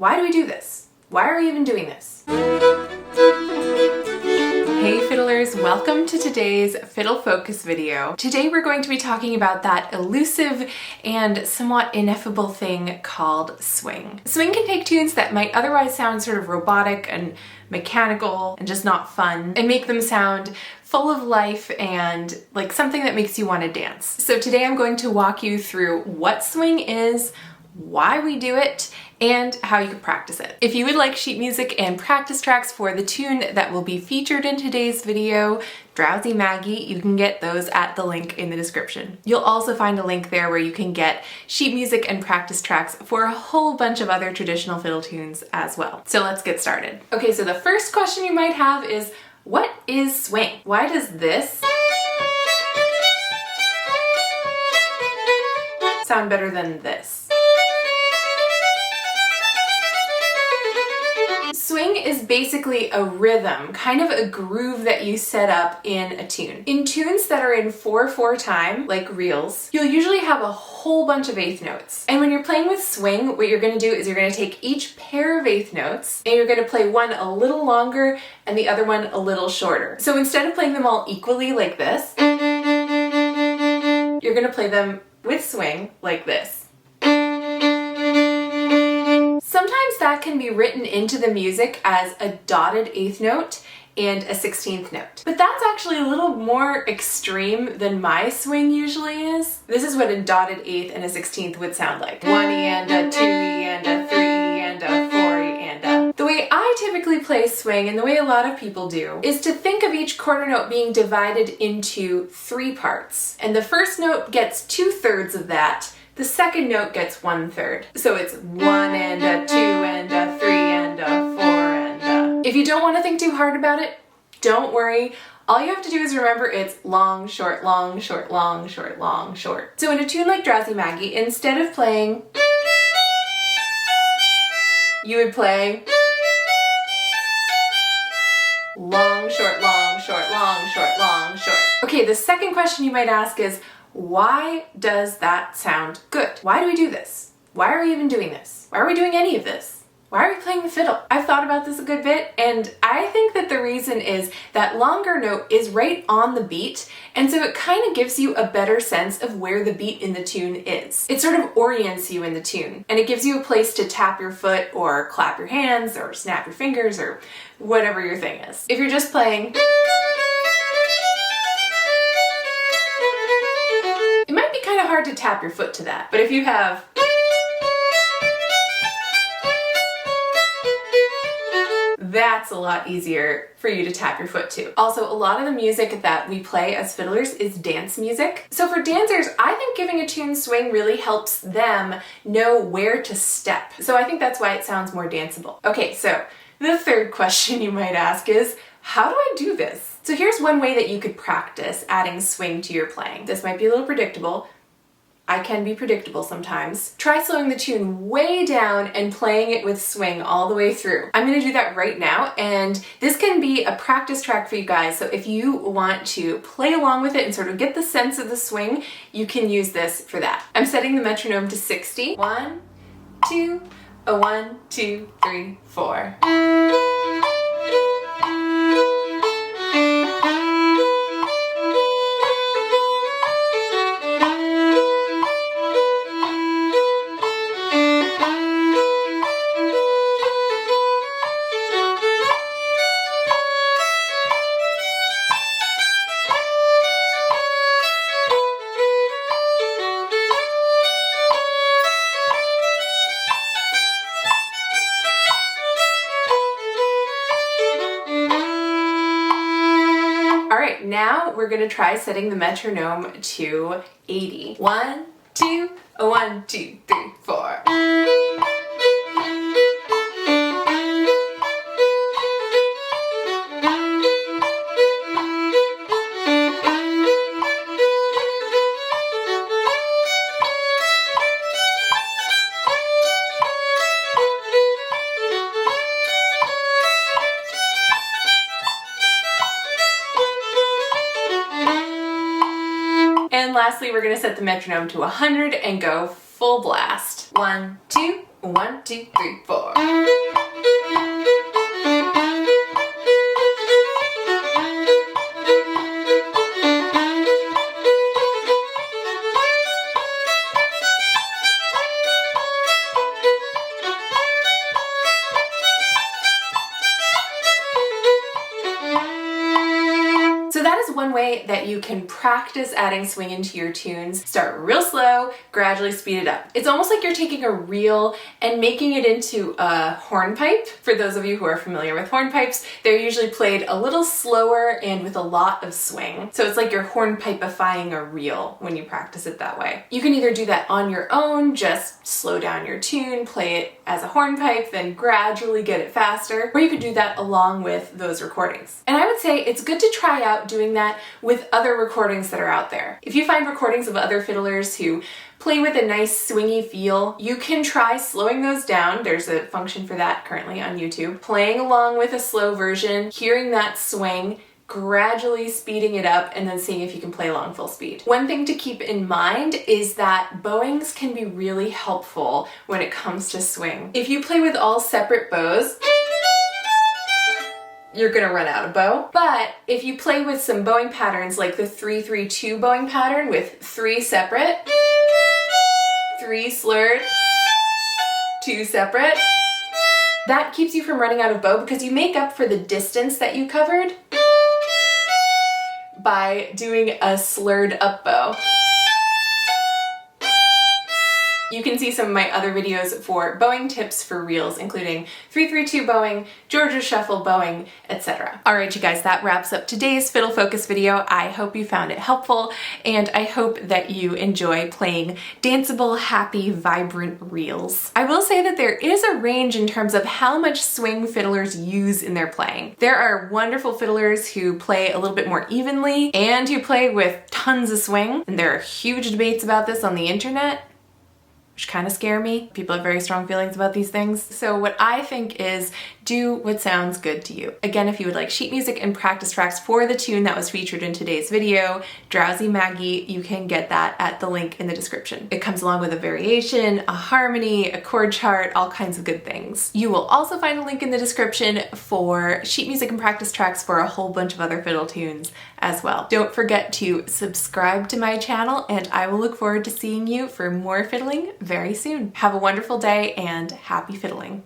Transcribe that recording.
Why do we do this? Why are we even doing this? Hey fiddlers, welcome to today's Fiddle Focus video. Today we're going to be talking about that elusive and somewhat ineffable thing called swing. Swing can take tunes that might otherwise sound sort of robotic and mechanical and just not fun and make them sound full of life and like something that makes you want to dance. So today I'm going to walk you through what swing is, why we do it, and how you can practice it. If you would like sheet music and practice tracks for the tune that will be featured in today's video, Drowsy Maggie, you can get those at the link in the description. You'll also find a link there where you can get sheet music and practice tracks for a whole bunch of other traditional fiddle tunes as well. So let's get started. Okay, so the first question you might have is, what is swing? Why does this sound better than this? Swing is basically a rhythm, kind of a groove that you set up in a tune. In tunes that are in 4/4 time, like reels, you'll usually have a whole bunch of eighth notes. And when you're playing with swing, what you're going to do is you're going to take each pair of eighth notes and you're going to play one a little longer and the other one a little shorter. So instead of playing them all equally like this, you're going to play them with swing like this. Sometimes that can be written into the music as a dotted eighth note and a 16th note. But that's actually a little more extreme than my swing usually is. This is what a dotted eighth and a 16th would sound like. 1E and a 2E and a 3E and a 4E and a... The way I typically play swing, and the way a lot of people do, is to think of each quarter note being divided into 3 parts. And the first note gets 2/3 of that. The second note gets 1/3. So it's 1 and a 2 and a 3 and a 4 and a... If you don't want to think too hard about it, don't worry. All you have to do is remember it's long, short, long, short, long, short, long, short. So in a tune like Drowsy Maggie, instead of playing, you would play long, short, long, short, long, short, long, short. Okay, the second question you might ask is, why does that sound good? Why do we do this? Why are we even doing this? Why are we doing any of this? Why are we playing the fiddle? I've thought about this a good bit, and I think that the reason is that longer note is right on the beat, and so it kind of gives you a better sense of where the beat in the tune is. It sort of orients you in the tune, and it gives you a place to tap your foot or clap your hands or snap your fingers or whatever your thing is. If you're just playing, hard to tap your foot to that. But if you have, that's a lot easier for you to tap your foot to. Also, a lot of the music that we play as fiddlers is dance music. So for dancers, I think giving a tune swing really helps them know where to step. So I think that's why it sounds more danceable. Okay, so the third question you might ask is, how do I do this? So here's one way that you could practice adding swing to your playing. This might be a little predictable. I can be predictable sometimes. Try slowing the tune way down and playing it with swing all the way through. I'm gonna do that right now, and this can be a practice track for you guys, so if you want to play along with it and sort of get the sense of the swing, you can use this for that. I'm setting the metronome to 60. 1, 2, a 1, 2, 3, 4. Now we're gonna try setting the metronome to 80. 1, 2, a 1, 2, 3, 4. And lastly, we're gonna set the metronome to 100 and go full blast. 1, 2, 1, 2, 3, 4. So that is one way that you can practice adding swing into your tunes. Start real slow, gradually speed it up. It's almost like you're taking a reel and making it into a hornpipe. For those of you who are familiar with hornpipes, they're usually played a little slower and with a lot of swing. So it's like you're hornpipifying a reel when you practice it that way. You can either do that on your own, just slow down your tune, play it as a hornpipe, then gradually get it faster, or you could do that along with those recordings. And I would say it's good to try out doing that with other recordings that are out there. If you find recordings of other fiddlers who play with a nice swingy feel, you can try slowing those down. There's a function for that currently on YouTube. Playing along with a slow version, hearing that swing, gradually speeding it up, and then seeing if you can play along full speed. One thing to keep in mind is that bowings can be really helpful when it comes to swing. If you play with all separate bows, you're gonna run out of bow. But if you play with some bowing patterns like the 3-3-2 bowing pattern with 3 separate, 3 slurred, 2 separate, that keeps you from running out of bow because you make up for the distance that you covered by doing a slurred up bow. You can see some of my other videos for bowing tips for reels, including 3-3-2 bowing, Georgia shuffle bowing, etc. All right, you guys, that wraps up today's Fiddle Focus video. I hope you found it helpful, and I hope that you enjoy playing danceable, happy, vibrant reels. I will say that there is a range in terms of how much swing fiddlers use in their playing. There are wonderful fiddlers who play a little bit more evenly and who play with tons of swing, and there are huge debates about this on the internet, which kind of scare me. People have very strong feelings about these things. So what I think is do what sounds good to you. Again, if you would like sheet music and practice tracks for the tune that was featured in today's video, Drowsy Maggie, you can get that at the link in the description. It comes along with a variation, a harmony, a chord chart, all kinds of good things. You will also find a link in the description for sheet music and practice tracks for a whole bunch of other fiddle tunes as well. Don't forget to subscribe to my channel, and I will look forward to seeing you for more fiddling very soon. Have a wonderful day and happy fiddling.